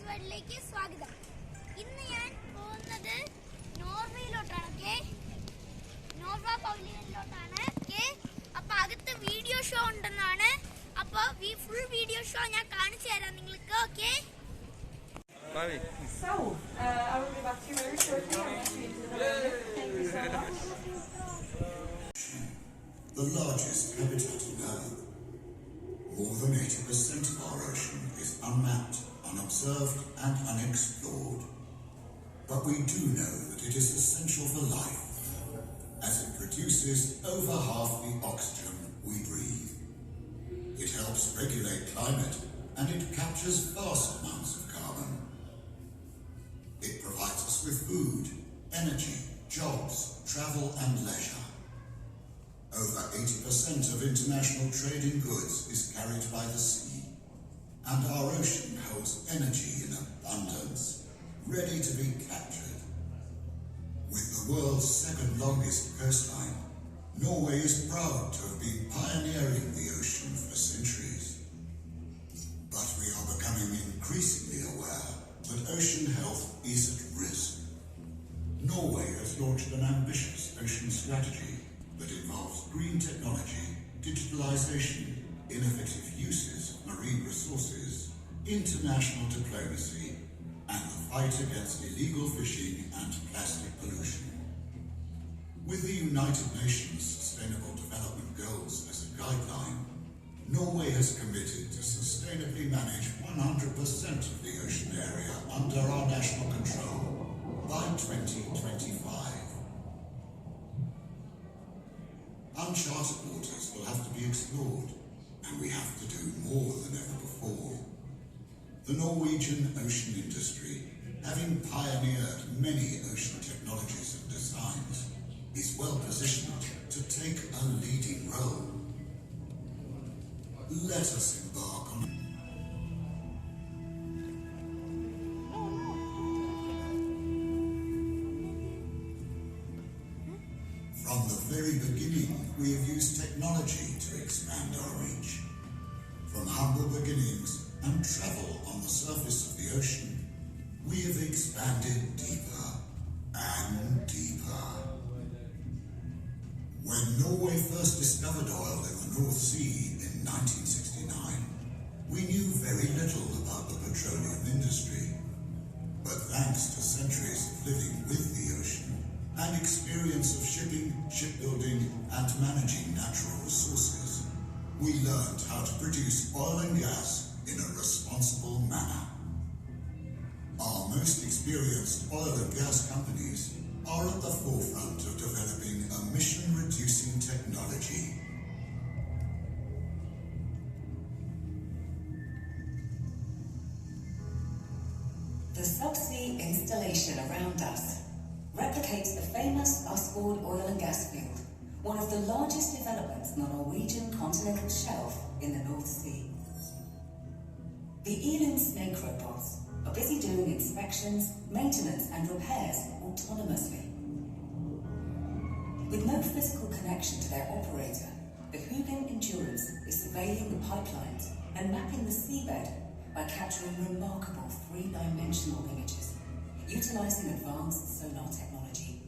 വേൾഡിലേക്ക് സ്വാഗതം. ഇന്ന് ഞാൻ പോകുന്നത് നോർവേയിലോട്ടാണ്. നോർവേ പവലിയനിലോട്ടാണ്. അപ്പൊ അകത്ത് വീഡിയോ ഷോ ഉണ്ടെന്നാണ്. അപ്പൊ ഫുൾ വീഡിയോ ഷോ ഞാൻ കാണിച്ചു തരാം നിങ്ങൾക്ക്. Okay. So, I will be back to you very shortly. I'm actually into the pavilion. Thank you so much. The largest habitat on Earth. More than 80% of our ocean is unmapped, unobserved and unexplored. But we do know that it is essential for life, as it produces over half the oxygen we breathe. It helps regulate climate and it captures vast amounts of carbon. It provides us with food, energy, jobs, travel and leisure. Over 80% of international trade in goods is carried by the sea, and our ocean holds energy in abundance, ready to be captured. With the world's second longest coastline, Norway is proud to have been pioneering the ocean for centuries. But we are becoming increasingly aware that ocean health is at risk. Norway has launched an ambitious ocean strategy that involves green technology, digitalization, innovative uses of marine resources, international diplomacy, and the fight against illegal fishing and plastic pollution. With the United Nations Sustainable Development Goals as a guideline, Norway has committed to sustainably manage 100% of the ocean area under our national control by 2025. Uncharted waters will have to be explored, and we have to do more than ever before. The Norwegian ocean industry, having pioneered many ocean technologies and designs, is well positioned to take a leading role. Let us embark on From the very beginning, we have used technology to expand our reach. From humble beginnings and travel on the surface of the ocean, we have expanded deeper and deeper. When Norway first discovered oil in the North Sea in 1969, we knew very little about the petroleum industry. But thanks to centuries of living with the ocean, and experience of shipping, shipbuilding and managing natural resources, we learned how to produce oil and gas in a responsible manner. Our most experienced oil and gas companies are at the forefront of developing emission-reducing technology. The subsea installation around us replicates the famous Østfold oil and gas field, one of the largest developments on the Norwegian continental shelf in the North Sea. The Elin snake robots are busy doing inspections, maintenance and repairs autonomously. With no physical connection to their operator, the Hugin Endurance is surveilling the pipelines and mapping the seabed by capturing remarkable three-dimensional images, utilizing advanced sonar technology.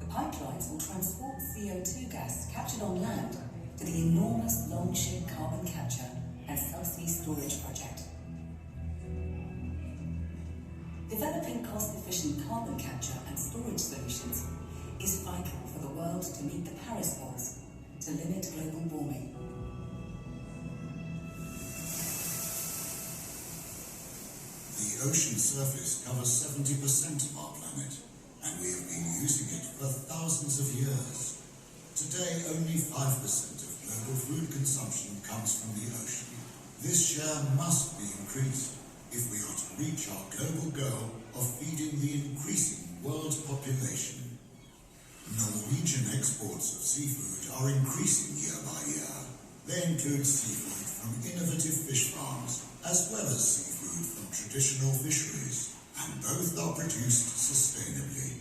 The pipelines will transport CO2 gas captured on land to the enormous Longship carbon capture and subsea storage project. Developing cost-efficient carbon capture and storage solutions is vital for the world to meet the Paris goals to limit global warming. The ocean surface covers 70% of our planet, and we have been using it for thousands of years. Today, only 5% of global food consumption comes from the ocean. This share must be increased if we are to reach our global goal of feeding the increasing world population. Norwegian exports of seafood are increasing year by year. They include seafood from innovative fish farms as well as seafood from traditional fisheries, and both are produced sustainably.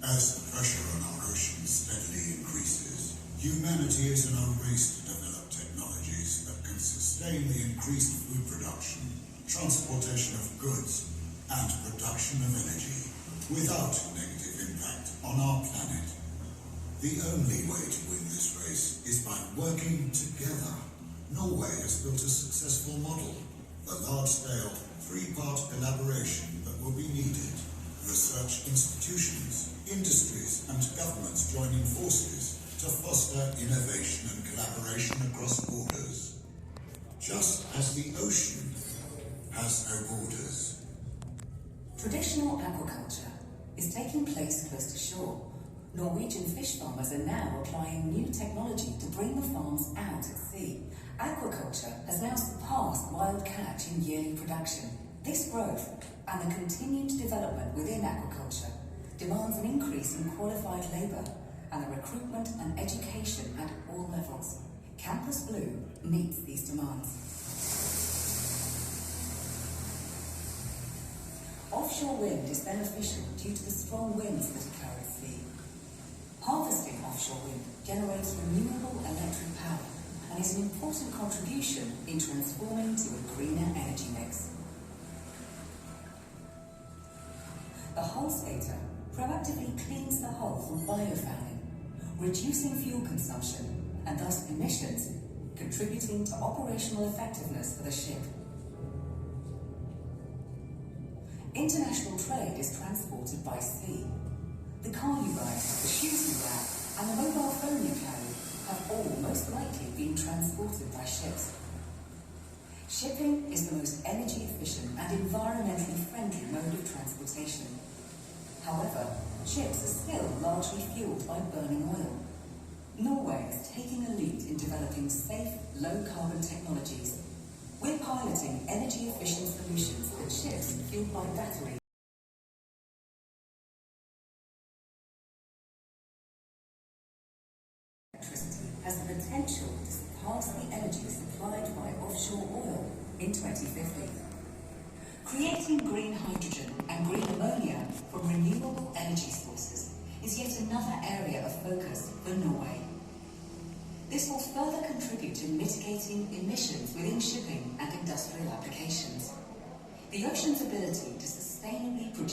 As the pressure on our ocean steadily increases, humanity is in a race to develop technologies that can sustain sustain the increased food production, transportation of goods, and production of energy without negative impact on our planet. The only way to win this race is by working together. Norway has built a successful model, the large-scale, three-part collaboration that will be needed. Research institutions, industries and governments joining forces to foster innovation and collaboration across borders. Just as the ocean has no borders. Traditional aquaculture is taking place close to shore. Norwegian fish farmers are now applying new technology to bring the farms out at sea. Aquaculture has now surpassed wild catch in yearly production. This growth and the continued development within aquaculture demands an increase in qualified labour and the recruitment and education at all levels. Campus Blue meets these demands. Offshore wind is beneficial due to the strong winds that occur at sea. Harvesting offshore wind generates renewable electric power and is an important contribution in transforming to a greener energy mix. The hull skater proactively cleans the hull from biofouling, reducing fuel consumption and thus emissions, contributing to operational effectiveness for the ship. International trade is transported by sea. The car you ride, the shoes you wear, and the mobile phone you carry have all most likely been transported by ships. Shipping is the most energy efficient and environmentally friendly mode of transportation. However, ships are still largely fueled by burning oil. Norway is taking a lead in developing safe, low-carbon technologies. We're piloting energy-efficient solutions for ships fueled by battery. Electricity has the potential to surpass the energy supplied by offshore oil in 2050. Creating green hydrogen and green ammonia from renewable energy sources is yet another area of focus for Norway. This will further contribute to mitigating emissions within shipping and industrial applications. The ocean's ability to sustainably produce